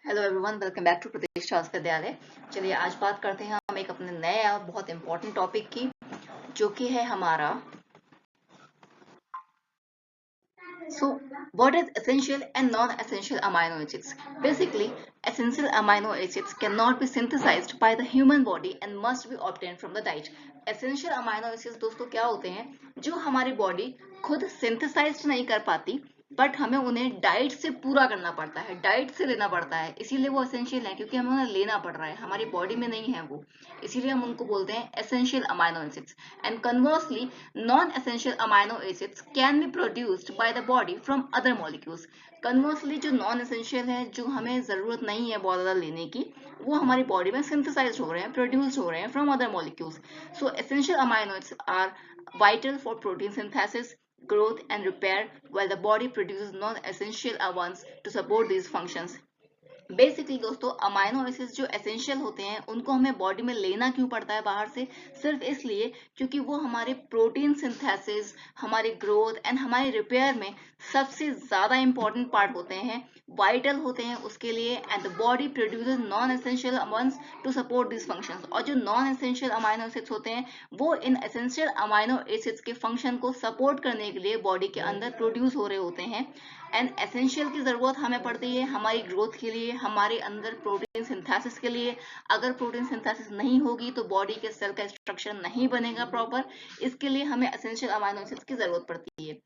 Hello everyone, welcome back to Pratishtha Vidyalaya. चलिए आज बात करते हैं हम एक अपने नए और बहुत इंपॉर्टेंट टॉपिक की, जो कि है हमारा what is essential and non essential amino acids. Basically essential amino acids cannot be synthesized by the human body and must be obtained from the diet। essential amino acids दोस्तों क्या होते हैं, जो हमारी बॉडी खुद सिंथेसाइज नहीं कर पाती, बट हमें उन्हें डाइट से पूरा करना पड़ता है, डाइट से लेना पड़ता है, इसीलिए वो एसेंशियल है, क्योंकि हमें उन्हें लेना पड़ रहा है, हमारी बॉडी में नहीं है वो, इसीलिए हम उनको बोलते हैं essential amino acids. And conversely non essential amino acids can be produced by the body from other molecules. Conversely जो नॉन एसेंशियल है, जो हमें जरूरत नहीं है बहुत ज्यादा लेने की, वो हमारी बॉडी में सिंथेसाइज हो रहे हैं, प्रोड्यूस हो रहे हैं from other molecules. So essential amino acids are vital for protein synthesis, growth and repair, while the body produces non-essential ones to support these functions। Basically दोस्तों अमाइनो एसिड्स जो essential होते हैं उनको हमें बॉडी में लेना क्यों पड़ता है बाहर से, सिर्फ इसलिए क्योंकि वो हमारे प्रोटीन सिंथेसिस, हमारे ग्रोथ एंड हमारे रिपेयर में सबसे ज्यादा इंपॉर्टेंट पार्ट होते हैं, वाइटल होते हैं उसके लिए। And the body produces non essential ones to support this functions. और जो नॉन एसेंशियल अमाइनो एसिड्स होते हैं वो इन एसेंशियल अमाइनो एसिड्स के फंक्शन को सपोर्ट करने के लिए बॉडी के अंदर प्रोड्यूस हो रहे होते हैं। एंड एसेंशियल की जरूरत हमें पड़ती है हमारी ग्रोथ के लिए, हमारे अंदर प्रोटीन सिंथेसिस के लिए। अगर प्रोटीन सिंथेसिस नहीं होगी तो बॉडी के सेल का स्ट्रक्चर नहीं बनेगा प्रॉपर, इसके लिए हमें एसेंशियल अमाइनो एसिड्स की जरूरत पड़ती है।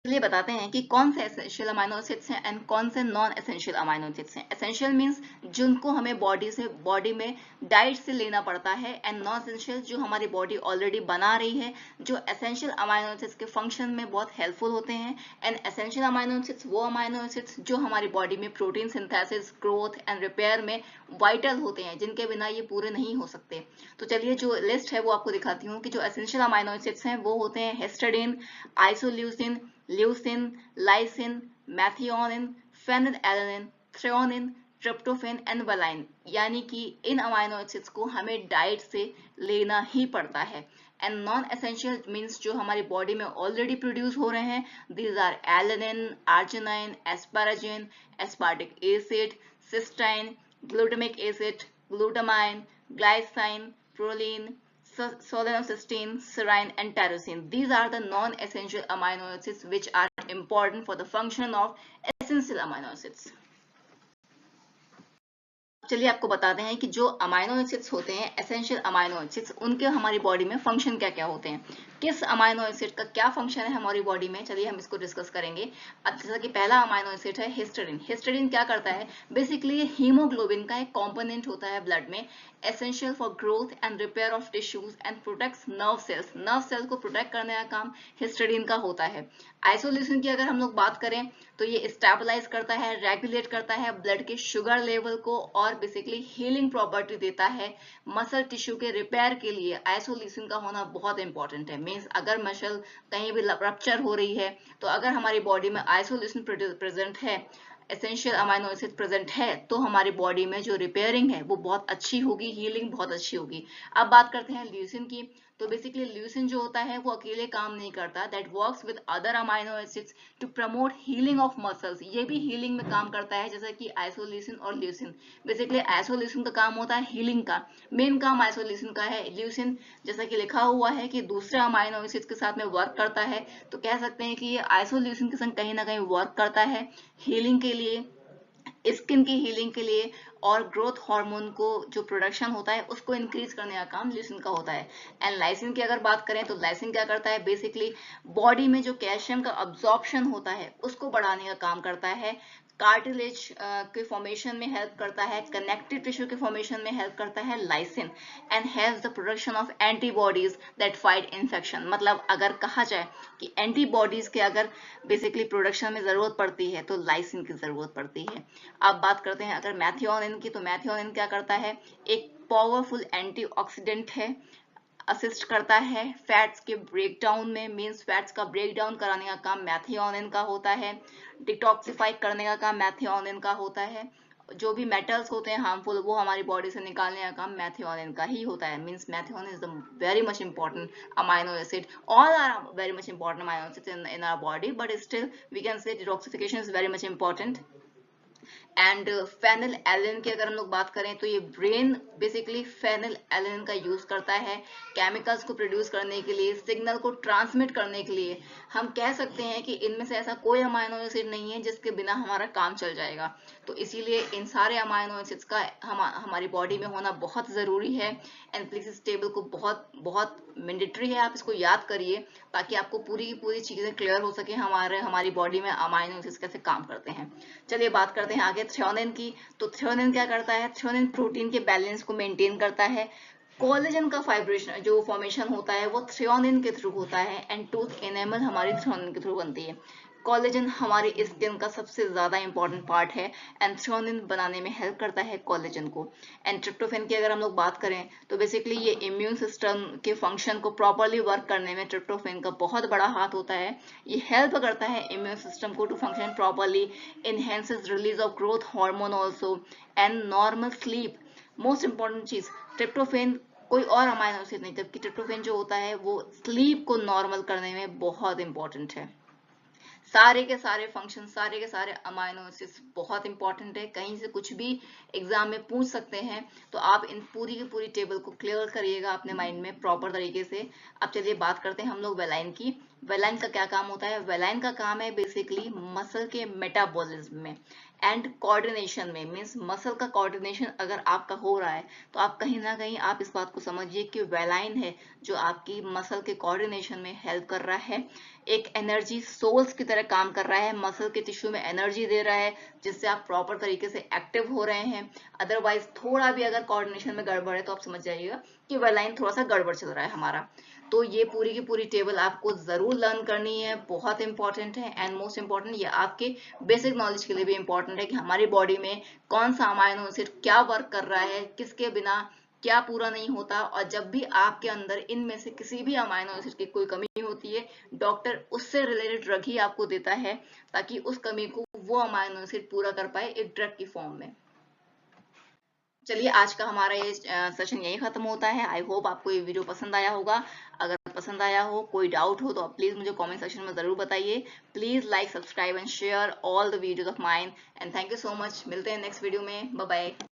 चलिए बताते हैं कि कौन से एसेंशियल अमाइनो एसिड्स हैं एंड कौन से नॉन एसेंशियल अमाइनो एसिड्स हैं। एसेंशियल मींस जिनको हमें बॉडी में डाइट से लेना पड़ता है, एंड नॉन एसेंशियल जो हमारी बॉडी ऑलरेडी बना रही है, जो एसेंशियल अमाइनो एसिड्स के फंक्शन में बहुत हेल्पफुल होते हैं। एंड एसेंशियल अमाइनो एसिड्स वो अमाइनो एसिड्स जो हमारी बॉडी में protein synthesis, growth and repair में वाइटल होते हैं, जिनके बिना ये पूरे नहीं हो सकते। तो चलिए जो लिस्ट है वो आपको दिखाती हूँ कि जो एसेंशियल अमाइनो एसिड्स हैं वो होते हैं histidine, isoleucine, leucine, lysine, methionine, phenylalanine, threonine, tryptophan and valine. यानी कि इन अमाइनो एसिड्स को हमें डाइट से लेना ही पड़ता है। एंड नॉन एसेंशियल मींस जो हमारी बॉडी में ऑलरेडी प्रोड्यूस हो रहे हैं, these are alanine, arginine, asparagine, aspartic acid, cysteine, glutamic acid, glutamine, glycine, proline, solenocysteine, serine and tyrosine. These are the non-essential amino acids which are important for the function of essential amino acids। चलिए आपको बताते हैं कि जो amino acids होते हैं essential amino acids, उनके हमारी बॉडी में फंक्शन क्या क्या होते हैं, किस अमाइनो एसिड का क्या फंक्शन है हमारी बॉडी में। चलिए हम इसको डिस्कस करेंगे। अब जैसा कि पहला अमाइनो एसिड है हिस्टिडीन। हिस्टिडीन क्या करता है, बेसिकली ये हीमोग्लोबिन का एक कंपोनेंट होता है ब्लड में, essential for growth and repair of tissues and protects nerve cells. Nerve cells को प्रोटेक्ट करने का काम हिस्टिडीन का होता है। आइसोल्यूसिन की अगर हम लोग बात करें तो ये स्टेबलाइज करता है, रेगुलेट करता है ब्लड के शुगर लेवल को, और बेसिकली हीलिंग प्रॉपर्टी देता है मसल टिश्यू के रिपेयर के लिए। आइसोल्यूसिन का होना बहुत इंपॉर्टेंट है। मींस अगर मसल कहीं भी रप्चर हो रही है तो अगर हमारी बॉडी में आइसोल्यूसिन प्रेजेंट है, एसेंशियल अमाइनो एसिड प्रेजेंट है, तो हमारी बॉडी में जो रिपेयरिंग है वो बहुत अच्छी होगी, हीलिंग बहुत अच्छी होगी। अब बात करते हैं ल्यूसिन की। तो बेसिकली ल्यूसिन जो होता है वो अकेले काम नहीं करता, that works with other amino acids to promote healing of muscles. ये भी हीलिंग में काम करता है जैसा कि आइसोल्यूसिन और ल्यूसिन। बेसिकली आइसोल्यूसिन का काम होता है हीलिंग का, मेन काम आइसोल्यूसिन का है। ल्यूसिन जैसा कि लिखा हुआ है कि दूसरे अमाइनो एसिड्स के साथ में वर्क करता है, तो कह सकते हैं कि ये आइसोल्यूसिन के संग कहीं ना कहीं वर्क करता है हीलिंग के लिए, स्किन की हीलिंग के लिए, और ग्रोथ हार्मोन को जो प्रोडक्शन होता है उसको इंक्रीज करने का काम ल्यूसिन का होता है। एंड लाइसिन की अगर बात करें तो लाइसिन क्या करता है, बेसिकली बॉडी में जो कैल्शियम का अब्जॉर्प्शन होता है उसको बढ़ाने का काम करता है, कार्टिलेज के फॉर्मेशन में हेल्प करता है, कनेक्टिव टिश्यू के फॉर्मेशन में हेल्प करता है lysine. And has the production of antibodies that fight infection. मतलब अगर कहा जाए कि एंटीबॉडीज के अगर बेसिकली प्रोडक्शन में जरूरत पड़ती है तो लाइसिन की जरूरत पड़ती है। अब बात करते हैं अगर मैथियोनिन की, तो मैथियोनिन क्या करता है, एक पावरफुल एंटीऑक्सीडेंट है, असिस्ट करता है फैट्स के ब्रेकडाउन में। मींस फैट्स का ब्रेकडाउन कराने का काम मैथियोनिन का होता है, डिटॉक्सिफाई करने का काम मैथियोनिन का होता है, जो भी मेटल्स होते हैं हार्मफुल वो हमारी बॉडी से निकालने का काम मैथियोनिन का ही होता है। Means methionine is the very much important amino acid. All are very much important amino acids in our body, but still we can say detoxification is very much important। And phenylalanine की अगर हम लोग बात करें तो ये brain basically phenylalanine का use करता है केमिकल्स को प्रोड्यूस करने के लिए, सिग्नल को ट्रांसमिट करने के लिए। हम कह सकते हैं कि इनमें से ऐसा कोई अमाइनो एसिड नहीं है जिसके बिना हमारा काम चल जाएगा। तो इसीलिए इन सारे अमाइनो एसिड्स का हमारी बॉडी में होना बहुत जरूरी है। एंड प्लीज इस टेबल को बहुत बहुत मैंडेटरी है, आप इसको याद करिए ताकि आपको पूरी की पूरी चीजें क्लियर हो सके हमारी बॉडी में अमाइनो एसिड्स कैसे काम करते हैं। चलिए बात करते हैं आगे थ्रेओनिन की। तो थ्रेओनिन क्या करता है? थ्रेओनिन प्रोटीन के बैलेंस को मेंटेन करता है। कोलेजन का फाइब्रेशन जो फॉर्मेशन होता है वो थ्रेओनिन के थ्रू होता है। एंड टूथ एनेमल हमारी थ्रेओनिन के थ्रू बनती है। कोलेजन हमारी स्किन का सबसे ज्यादा इंपॉर्टेंट पार्ट है एंड थ्रेओनिन बनाने में हेल्प करता है कोलेजन को। एंड ट्रिप्टोफैन की अगर हम लोग बात करें तो बेसिकली ये इम्यून सिस्टम के फंक्शन को प्रॉपरली वर्क करने में ट्रिप्टोफैन का बहुत बड़ा हाथ होता है। ये हेल्प करता है इम्यून सिस्टम को to function properly, enhances release of growth hormone also and normal sleep। Most important चीज, ट्रिप्टोफेन कोई और अमाइनो एसिड नहीं, जबकि ट्रिप्टोफेन जो होता है वो स्लीप को नॉर्मल करने में बहुत इंपॉर्टेंट है। सारे के सारे फंक्शन, सारे के सारे अमाइनो एसिड्स बहुत इंपॉर्टेंट है, कहीं से कुछ भी एग्जाम में पूछ सकते हैं। तो आप इन पूरी की पूरी टेबल को क्लियर करिएगा अपने माइंड में प्रॉपर तरीके से। अब चलिए बात करते हैं हम लोग वेलाइन की। वेलाइन का क्या काम होता है? वेलाइन का काम है बेसिकली मसल के मेटाबॉलिज्म में एंड कोऑर्डिनेशन में। मींस मसल का कोऑर्डिनेशन अगर आपका हो रहा है तो आप कहीं ना कहीं आप इस बात को समझिए कि वेलाइन है जो आपकी मसल के कोऑर्डिनेशन में हेल्प कर रहा है। एक एनर्जी सोर्स की तरह काम कर रहा है, मसल के टिश्यू में एनर्जी दे रहा है जिससे आप प्रॉपर तरीके से एक्टिव हो रहे हैं। अदरवाइज थोड़ा भी अगर कोऑर्डिनेशन में गड़बड़ है तो आप समझ जाइएगा कि वेलाइन थोड़ा सा गड़बड़ चल रहा है हमारा। तो ये पूरी की पूरी टेबल आपको जरूर लर्न करनी है, बहुत इंपॉर्टेंट है। एंड मोस्ट इंपॉर्टेंट ये आपके बेसिक नॉलेज के लिए भी इंपॉर्टेंट है कि हमारी बॉडी में कौन सा अमाइनो एसिड क्या वर्क कर रहा है, किसके बिना क्या पूरा नहीं होता। और जब भी आपके अंदर इनमें से किसी भी अमाइनो एसिड की कोई कमी होती है, डॉक्टर उससे रिलेटेड ड्रग ही आपको देता है ताकि उस कमी को वो अमाइनो एसिड पूरा कर पाए एक ड्रग की फॉर्म में। चलिए आज का हमारा ये सेशन यही खत्म होता है। आई होप आपको ये वीडियो पसंद आया होगा। अगर पसंद आया हो, कोई डाउट हो तो आप प्लीज मुझे कमेंट सेक्शन में जरूर बताइए। Please like, subscribe and share all the videos of mine. And thank you so much. मिलते हैं नेक्स्ट वीडियो में। Bye bye.